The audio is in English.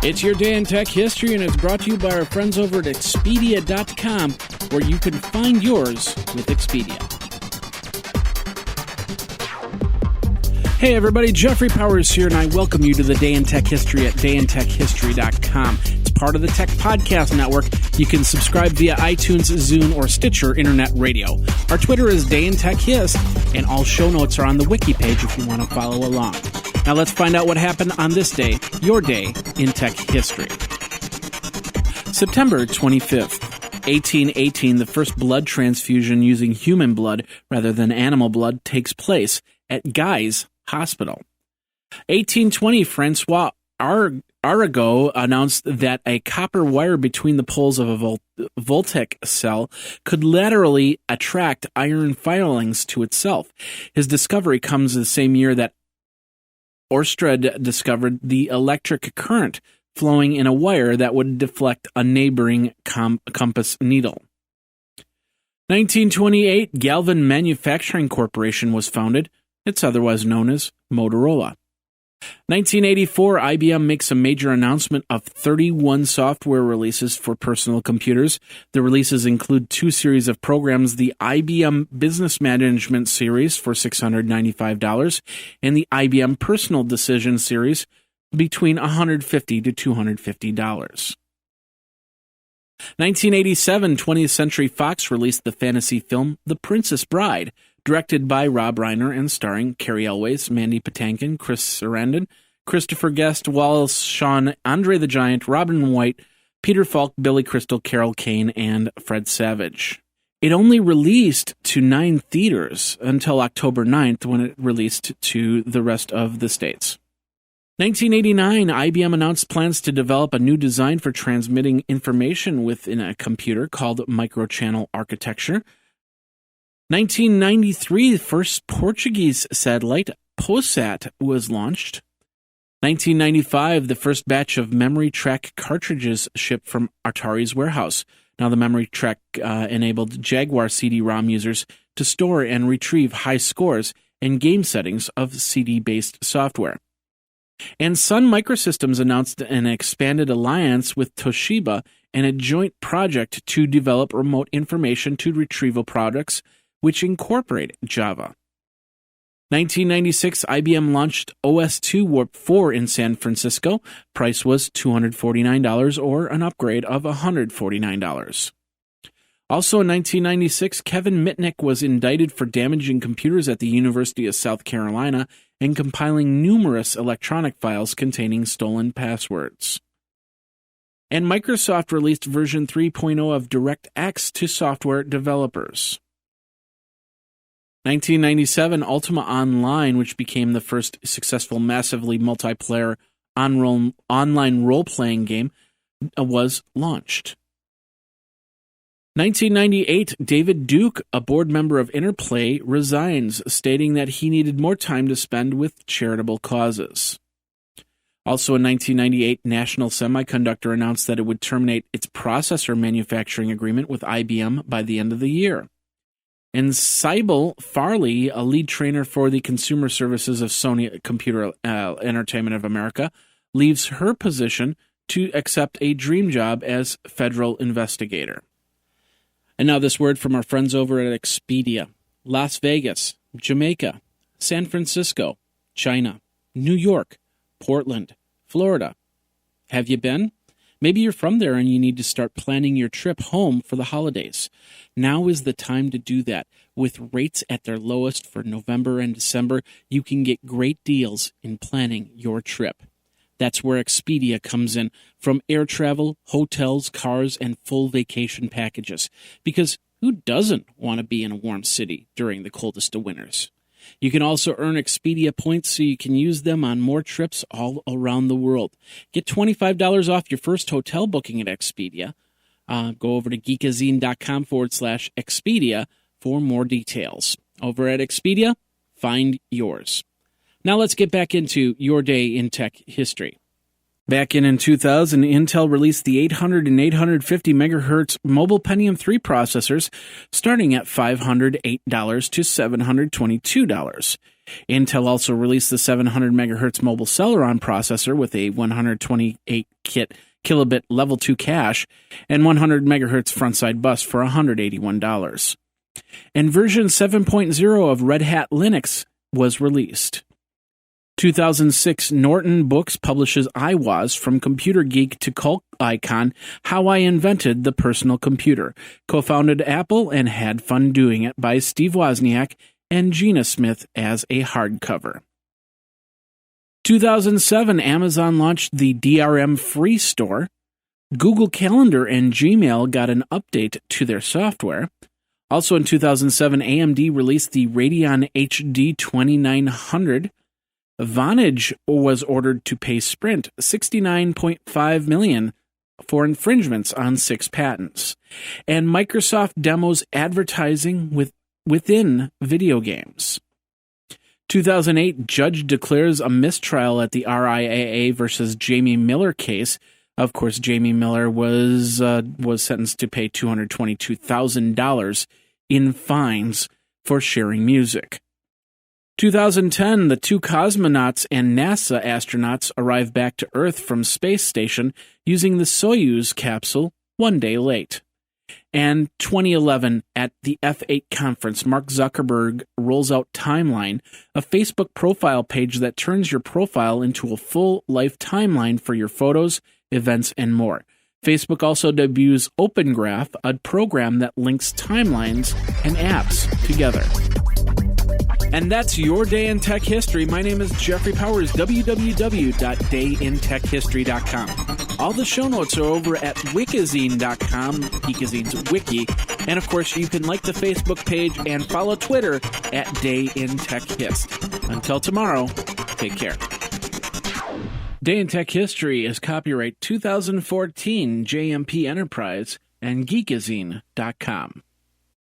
It's your day in tech history, and it's brought to you by our friends over at Expedia.com, where you can find yours with Expedia. Hey everybody, Jeffrey Powers here, and I welcome you to the Day in Tech History at dayintechhistory.com. It's part of the Tech Podcast Network. You can subscribe via iTunes, Zune, or Stitcher Internet Radio. Our Twitter is Day in Tech Hist, and all show notes are on the wiki page if you want to follow along. Now let's find out what happened on this day, your day in tech history. September 25th, 1818, the first blood transfusion using human blood rather than animal blood takes place at Guy's Hospital. 1820, Francois Arago announced that a copper wire between the poles of a voltaic cell could laterally attract iron filings to itself. His discovery comes the same year that Oersted discovered the electric current flowing in a wire that would deflect a neighboring compass needle. 1928, Galvin Manufacturing Corporation was founded. It's otherwise known as Motorola. 1984, IBM makes a major announcement of 31 software releases for personal computers. The releases include two series of programs, the IBM Business Management Series for $695 and the IBM Personal Decision Series between $150 to $250. 1987, 20th Century Fox released the fantasy film The Princess Bride, directed by Rob Reiner and starring Cary Elwes, Mandy Patinkin, Chris Sarandon, Christopher Guest, Wallace Shawn, Andre the Giant, Robin White, Peter Falk, Billy Crystal, Carol Kane, and Fred Savage. It only released to 9 theaters until October 9th when it released to the rest of the states. 1989, IBM announced plans to develop a new design for transmitting information within a computer called microchannel architecture. 1993, the first Portuguese satellite, POSAT, was launched. 1995, the first batch of memory track cartridges shipped from Atari's warehouse. Now, the memory track enabled Jaguar CD-ROM users to store and retrieve high scores and game settings of CD-based software. And Sun Microsystems announced an expanded alliance with Toshiba and a joint project to develop remote information to retrieval products which incorporate Java. 1996, IBM launched OS/2 Warp 4 in San Francisco. Price was $249 or an upgrade of $149. Also in 1996, Kevin Mitnick was indicted for damaging computers at the University of South Carolina and compiling numerous electronic files containing stolen passwords. And Microsoft released version 3.0 of DirectX to software developers. 1997, Ultima Online, which became the first successful massively multiplayer online role-playing game, was launched. 1998, David Duke, a board member of Interplay, resigns, stating that he needed more time to spend with charitable causes. Also in 1998, National Semiconductor announced that it would terminate its processor manufacturing agreement with IBM by the end of the year. And Sybil Farley, a lead trainer for the consumer services of Sony Computer Entertainment of America, leaves her position to accept a dream job as federal investigator. And now this word from our friends over at Expedia. Las Vegas, Jamaica, San Francisco, China, New York, Portland, Florida. Have you been? Maybe you're from there and you need to start planning your trip home for the holidays. Now is the time to do that. With rates at their lowest for November and December, you can get great deals in planning your trip. That's where Expedia comes in, from air travel, hotels, cars, and full vacation packages. Because who doesn't want to be in a warm city during the coldest of winters? You can also earn Expedia points so you can use them on more trips all around the world. Get $25 off your first hotel booking at Expedia. Go over to geekazine.com/Expedia for more details. Over at Expedia, find yours. Now let's get back into your day in tech history. Back in 2000, Intel released the 800 and 850 MHz mobile Pentium 3 processors, starting at $508 to $722. Intel also released the 700 MHz mobile Celeron processor with a 128 kilobit level 2 cache and 100 MHz frontside bus for $181. And version 7.0 of Red Hat Linux was released. 2006, Norton Books publishes iWoz, From Computer Geek to Cult Icon, How I Invented the Personal Computer, co-founded Apple and had fun doing it, by Steve Wozniak and Gina Smith as a hardcover. 2007, Amazon launched the DRM Free Store. Google Calendar and Gmail got an update to their software. Also in 2007, AMD released the Radeon HD 2900. Vonage was ordered to pay Sprint $69.5 million for infringements on 6 patents. And Microsoft demos advertising within video games. 2008, judge declares a mistrial at the RIAA versus Jamie Miller case. Of course, Jamie Miller was sentenced to pay $222,000 in fines for sharing music. 2010, the 2 cosmonauts and NASA astronauts arrive back to Earth from space station using the Soyuz capsule 1 day late. And 2011, at the F8 conference, Mark Zuckerberg rolls out Timeline, a Facebook profile page that turns your profile into a full-life timeline for your photos, events, and more. Facebook also debuts Open Graph, a program that links timelines and apps together. And that's your Day in Tech History. My name is Jeffrey Powers, www.dayintechhistory.com. All the show notes are over at wikizine.com, Geekazine's wiki. And of course, you can like the Facebook page and follow Twitter at Day in Tech Hist. Until tomorrow, take care. Day in Tech History is copyright 2014 JMP Enterprise and Geekazine.com.